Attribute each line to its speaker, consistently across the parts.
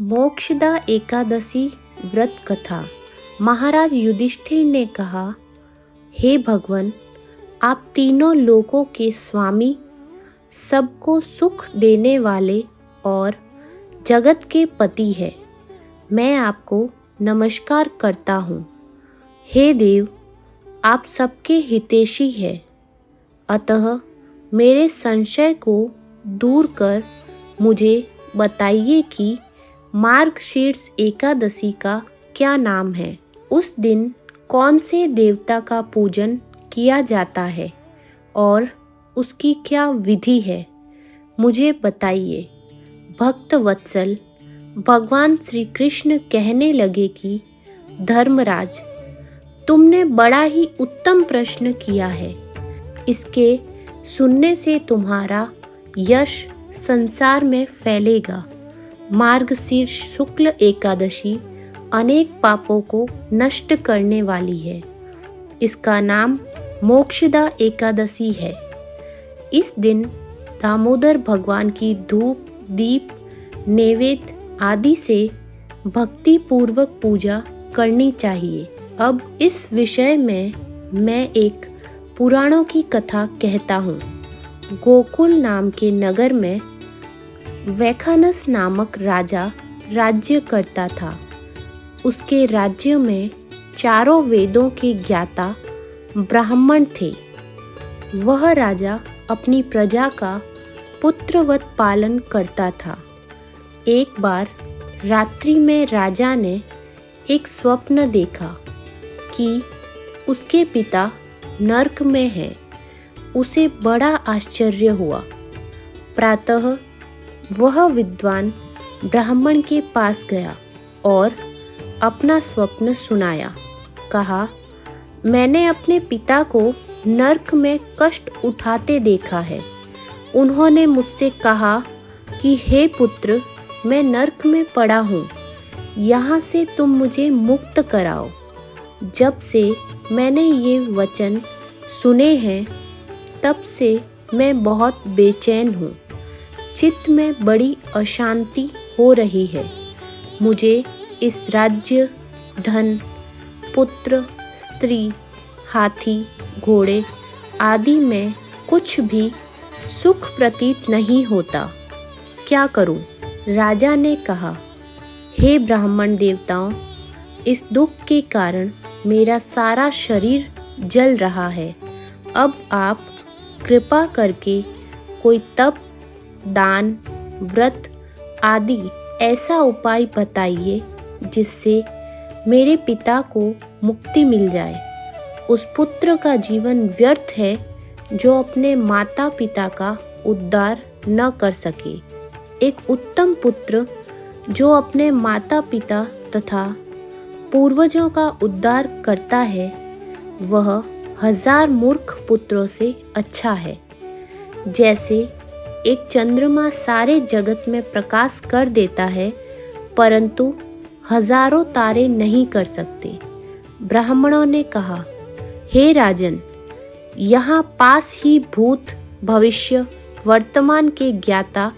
Speaker 1: मोक्षदा एकादशी व्रत कथा। महाराज युधिष्ठिर ने कहा, हे भगवान, आप तीनों लोकों के स्वामी, सबको सुख देने वाले और जगत के पति हैं। मैं आपको नमस्कार करता हूँ। हे देव, आप सबके हितैषी हैं, अतः मेरे संशय को दूर कर मुझे बताइए कि मार्गशीर्ष एकादशी का क्या नाम है। उस दिन कौन से देवता का पूजन किया जाता है और उसकी क्या विधि है, मुझे बताइए। भक्त वत्सल भगवान श्री कृष्ण कहने लगे कि धर्मराज, तुमने बड़ा ही उत्तम प्रश्न किया है। इसके सुनने से तुम्हारा यश संसार में फैलेगा। मार्गशीर्ष शुक्ल एकादशी अनेक पापों को नष्ट करने वाली है। इसका नाम मोक्षदा एकादशी है। इस दिन दामोदर भगवान की धूप, दीप, नैवेद्य आदि से भक्ति पूर्वक पूजा करनी चाहिए। अब इस विषय में मैं एक पुराणों की कथा कहता हूँ। गोकुल नाम के नगर में वैखानस नामक राजा राज्य करता था। उसके राज्य में चारों वेदों के ज्ञाता ब्राह्मण थे। वह राजा अपनी प्रजा का पुत्रवत पालन करता था। एक बार रात्रि में राजा ने एक स्वप्न देखा कि उसके पिता नरक में हैं। उसे बड़ा आश्चर्य हुआ। प्रातः वह विद्वान ब्राह्मण के पास गया और अपना स्वप्न सुनाया। कहा, मैंने अपने पिता को नरक में कष्ट उठाते देखा है। उन्होंने मुझसे कहा कि हे पुत्र, मैं नरक में पड़ा हूँ, यहाँ से तुम मुझे मुक्त कराओ। जब से मैंने ये वचन सुने हैं, तब से मैं बहुत बेचैन हूँ। चित्त में बड़ी अशांति हो रही है। मुझे इस राज्य, धन, पुत्र, स्त्री, हाथी, घोड़े आदि में कुछ भी सुख प्रतीत नहीं होता। क्या करूं? राजा ने कहा, हे ब्राह्मण देवताओं, इस दुख के कारण मेरा सारा शरीर जल रहा है। अब आप कृपा करके कोई तप, दान, व्रत आदि ऐसा उपाय बताइए जिससे मेरे पिता को मुक्ति मिल जाए। उस पुत्र का जीवन व्यर्थ है जो अपने माता पिता का उद्धार न कर सके। एक उत्तम पुत्र जो अपने माता पिता तथा पूर्वजों का उद्धार करता है, वह 1000 मूर्ख पुत्रों से अच्छा है। जैसे एक चंद्रमा सारे जगत में प्रकाश कर देता है, परंतु हजारों तारे नहीं कर सकते। ब्राह्मणों ने कहा, हे राजन, यहाँ पास ही भूत, भविष्य, वर्तमान के ज्ञाता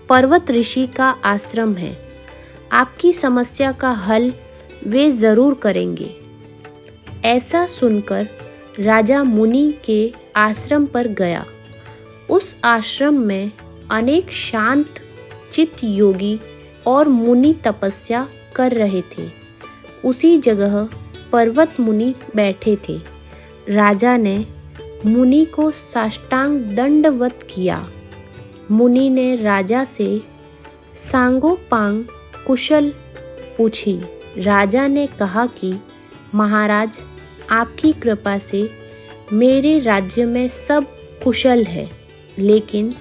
Speaker 1: पर्वत ऋषि का आश्रम है। आपकी समस्या का हल वे जरूर करेंगे। ऐसा सुनकर राजा मुनि के आश्रम पर गया। उस आश्रम में अनेक शांत चित्त योगी और मुनि तपस्या कर रहे थे। उसी जगह पर्वत मुनि बैठे थे। राजा ने मुनि को साष्टांग दंडवत किया। मुनि ने राजा से सांगोपांग कुशल पूछी। राजा ने कहा कि महाराज, आपकी कृपा से मेरे राज्य में सब कुशल है, लेकिन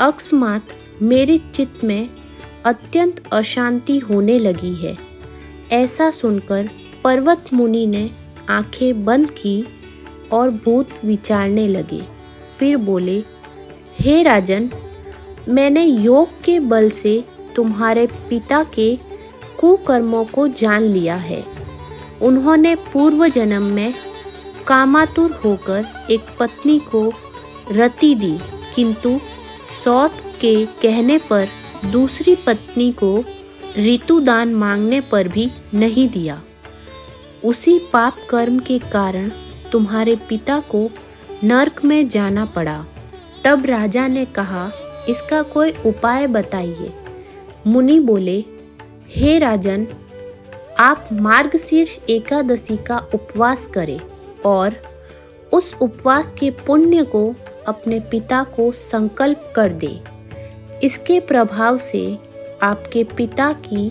Speaker 1: अकस्मात मेरे चित्त में अत्यंत अशांति होने लगी है। ऐसा सुनकर पर्वत मुनि ने आंखें बंद की और भूत विचारने लगे। फिर बोले, हे राजन, मैंने योग के बल से तुम्हारे पिता के कुकर्मों को जान लिया है। उन्होंने पूर्व जन्म में कामातुर होकर एक पत्नी को रति दी, किंतु सौत के कहने पर दूसरी पत्नी को ऋतुदान मांगने पर भी नहीं दिया। उसी पाप कर्म के कारण तुम्हारे पिता को नरक में जाना पड़ा। तब राजा ने कहा, इसका कोई उपाय बताइए। मुनि बोले, हे राजन, आप मार्गशीर्ष एकादशी का उपवास करें और उस उपवास के पुण्य को अपने पिता को संकल्प कर दे। इसके प्रभाव से आपके पिता की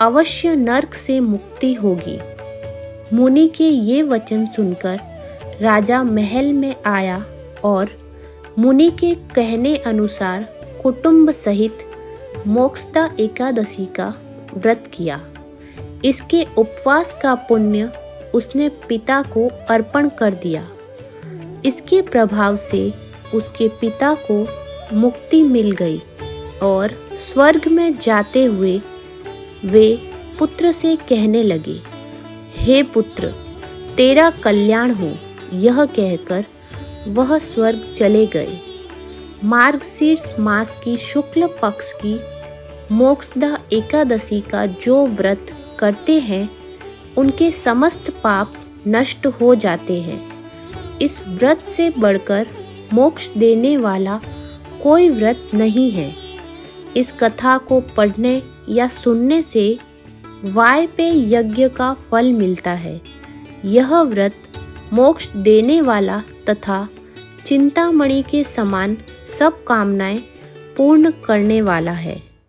Speaker 1: अवश्य नरक से मुक्ति होगी। मुनि के ये वचन सुनकर राजा महल में आया और मुनि के कहने अनुसार कुटुंब सहित मोक्षदा एकादशी का व्रत किया। इसके उपवास का पुण्य उसने पिता को अर्पण कर दिया। इसके प्रभाव से उसके पिता को मुक्ति मिल गई और स्वर्ग में जाते हुए वे पुत्र से कहने लगे, हे पुत्र, तेरा कल्याण हो। यह कहकर वह स्वर्ग चले गए। मार्गशीर्ष मास की शुक्ल पक्ष की मोक्षदा एकादशी का जो व्रत करते हैं उनके समस्त पाप नष्ट हो जाते हैं। इस व्रत से बढ़कर मोक्ष देने वाला कोई व्रत नहीं है। इस कथा को पढ़ने या सुनने से वायपेय यज्ञ का फल मिलता है। यह व्रत मोक्ष देने वाला तथा चिंतामणि के समान सब कामनाएं पूर्ण करने वाला है।